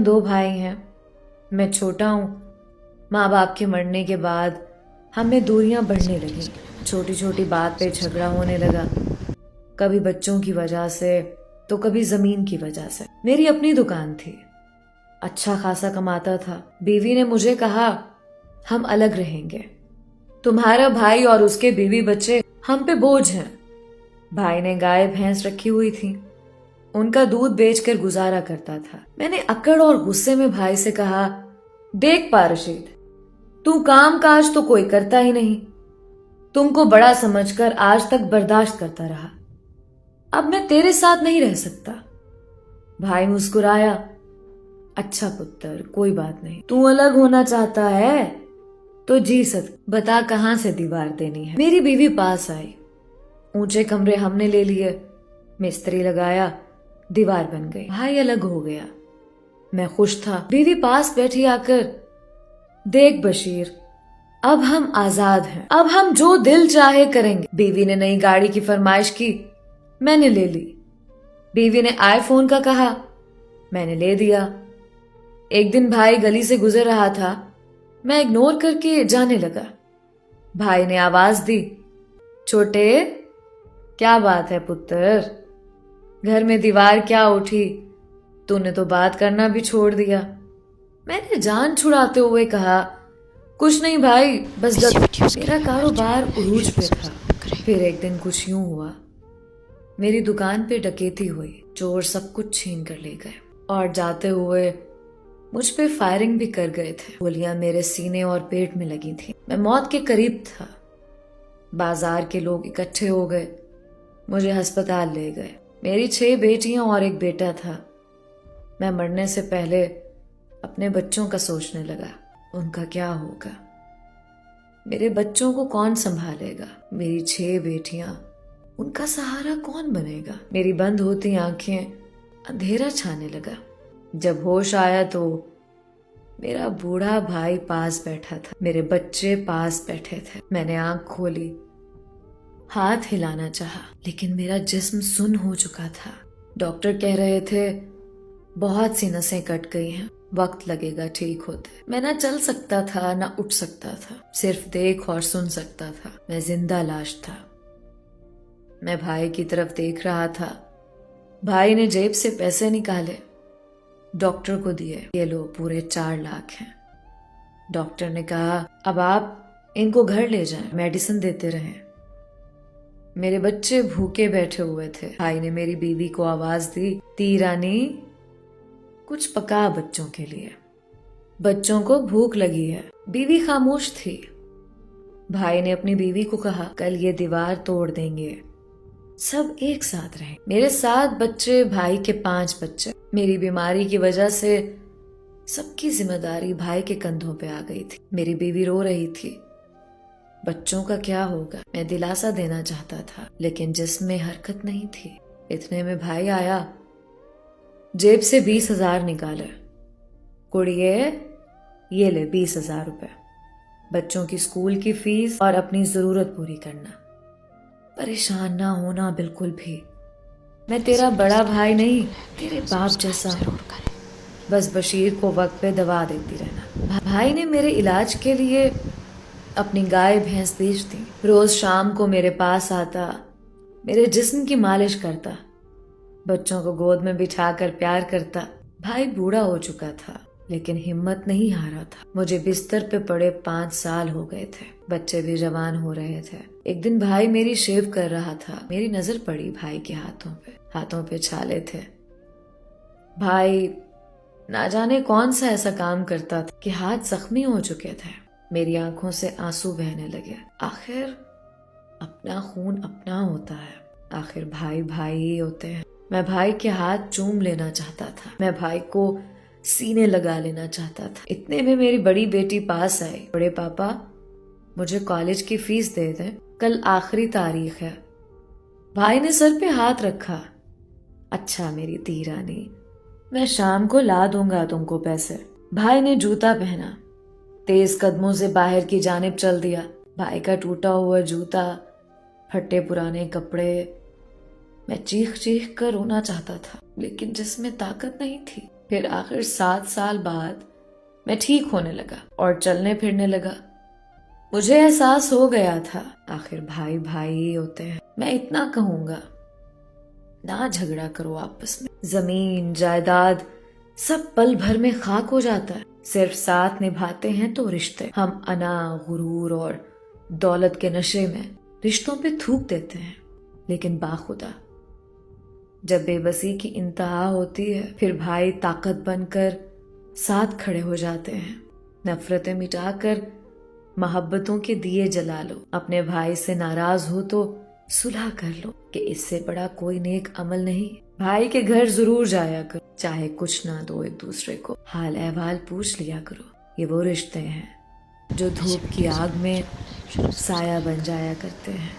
दो भाई हैं, मैं छोटा हूँ। माँ बाप के मरने के बाद हम में दूरियां बढ़ने लगी। छोटी छोटी बात पे झगड़ा होने लगा, कभी बच्चों की वजह से तो कभी जमीन की वजह से। मेरी अपनी दुकान थी, अच्छा खासा कमाता था। बीवी ने मुझे कहा हम अलग रहेंगे, तुम्हारा भाई और उसके बीवी बच्चे हम पे बोझ हैं। भाई ने गाय भैंस रखी हुई थी, उनका दूध बेचकर गुजारा करता था। मैंने अकड़ और गुस्से में भाई से कहा, देख पारशीद, तू काम काज तो कोई करता ही नहीं, तुमको बड़ा समझकर आज तक बर्दाश्त करता रहा, अब मैं तेरे साथ नहीं रह सकता। भाई मुस्कुराया, अच्छा पुत्र, कोई बात नहीं, तू अलग होना चाहता है तो जी सक, बता कहां से दीवार देनी है। मेरी बीवी पास आई, ऊंचे कमरे हमने ले लिए, मिस्त्री लगाया, दीवार बन गई। भाई अलग हो गया, मैं खुश था। बीवी पास बैठी आकर, देख बशीर, अब हम आजाद हैं, अब हम जो दिल चाहे करेंगे। बीवी ने नई गाड़ी की फरमाइश की, मैंने ले ली। बीवी ने आईफोन का कहा, मैंने ले दिया। एक दिन भाई गली से गुजर रहा था, मैं इग्नोर करके जाने लगा। भाई ने आवाज दी, छोटे, क्या बात है पुत्र, घर में दीवार क्या उठी, तूने तो बात करना भी छोड़ दिया। मैंने जान छुड़ाते हुए कहा, कुछ नहीं भाई, बस मेरा कारोबार उरूज पे था। फिर एक दिन कुछ यूं हुआ, मेरी दुकान पे डकैती हुई, चोर सब कुछ छीन कर ले गए और जाते हुए मुझ पे फायरिंग भी कर गए थे। गोलियां मेरे सीने और पेट में लगी थी, मैं मौत के करीब था। बाजार के लोग इकट्ठे हो गए, मुझे अस्पताल ले गए। मेरी 6 बेटियां और एक बेटा था। मैं मरने से पहले अपने बच्चों का सोचने लगा, उनका क्या होगा, मेरे बच्चों को कौन संभालेगा, मेरी 6 बेटियां, उनका सहारा कौन बनेगा। मेरी बंद होती आंखें, अंधेरा छाने लगा। जब होश आया तो मेरा बूढ़ा भाई पास बैठा था, मेरे बच्चे पास बैठे थे। मैंने आंख खोली, हाथ हिलाना चाहा, लेकिन मेरा जिस्म सुन्न हो चुका था। डॉक्टर कह रहे थे बहुत सी नसें कट गई हैं, वक्त लगेगा ठीक होते। मैं ना चल सकता था ना उठ सकता था, सिर्फ देख और सुन सकता था। मैं जिंदा लाश था। मैं भाई की तरफ देख रहा था। भाई ने जेब से पैसे निकाले, डॉक्टर को दिए, ये लो पूरे 4 लाख हैं। डॉक्टर ने कहा, अब आप इनको घर ले जाएं, मेडिसिन देते रहें। मेरे बच्चे भूखे बैठे हुए थे। भाई ने मेरी बीवी को आवाज दी, ती रानी, कुछ पका बच्चों के लिए, बच्चों को भूख लगी है। बीवी खामोश थी। भाई ने अपनी बीवी को कहा, कल ये दीवार तोड़ देंगे, सब एक साथ रहे। मेरे 7 बच्चे, भाई के 5 बच्चे। मेरी बीमारी की वजह से सबकी जिम्मेदारी भाई के कंधों पे आ गई थी। मेरी बीवी रो रही थी, बच्चों का क्या होगा। मैं दिलासा देना चाहता था, लेकिन जिसमें हरकत नहीं थी। इतने में भाई आया, जेब से 20,000 निकाले, कुड़िए ये ले 20,000 रुपए, बच्चों की स्कूल की फीस और अपनी जरूरत पूरी करना, परेशान ना होना बिल्कुल भी। मैं तेरा बड़ा भाई नहीं, तेरे बाप जैसा हूँ, बस बशीर को वक्त पे दवा देती रहना। भाई ने मेरे इलाज के लिए अपनी गाय भैंस बेच दी। रोज शाम को मेरे पास आता, मेरे जिस्म की मालिश करता, बच्चों को गोद में बिठाकर प्यार करता। भाई बूढ़ा हो चुका था, लेकिन हिम्मत नहीं हारा था। मुझे बिस्तर पे पड़े 5 साल हो गए थे, बच्चे भी जवान हो रहे थे। एक दिन भाई मेरी शेव कर रहा था, मेरी नजर पड़ी भाई के हाथों पे छाले थे। भाई ना जाने कौन सा ऐसा काम करता था कि हाथ जख्मी हो चुके थे। मेरी आंखों से आंसू बहने लगे। आखिर अपना खून अपना होता है, आखिर भाई भाई ही होते हैं। मैं भाई के हाथ चूम लेना चाहता था, मैं भाई को सीने लगा लेना चाहता था। इतने में मेरी बड़ी बेटी पास आई, बड़े पापा मुझे कॉलेज की फीस दे दें, कल आखिरी तारीख है। भाई ने सर पे हाथ रखा, अच्छा मेरी धी रानी, मैं शाम को ला दूंगा तुमको पैसे। भाई ने जूता पहना, तेज कदमों से बाहर की जानिब चल दिया। भाई का टूटा हुआ जूता, फटे पुराने कपड़े। मैं चीख चीख कर रोना चाहता था, लेकिन जिसमें ताकत नहीं थी। फिर आखिर 7 साल बाद मैं ठीक होने लगा और चलने फिरने लगा। मुझे एहसास हो गया था आखिर भाई भाई ही होते हैं। मैं इतना कहूंगा, ना झगड़ा करो आपस में। जमीन जायदाद सब पल भर में खाक हो जाता है। सिर्फ साथ निभाते हैं तो रिश्ते। हम अना गुरूर और दौलत के नशे में रिश्तों पे थूक देते हैं, लेकिन बाखुदा जब बेबसी की इंतहा होती है फिर भाई ताकत बनकर साथ खड़े हो जाते हैं। नफरतें मिटाकर मोहब्बतों के दिए जला लो। अपने भाई से नाराज हो तो सुलह कर लो कि इससे बड़ा कोई नेक अमल नहीं। भाई के घर जरूर जाया करो, चाहे कुछ ना दो एक दूसरे को, हाल अहवाल पूछ लिया करो। ये वो रिश्ते हैं जो धूप की आग में साया बन जाया करते हैं।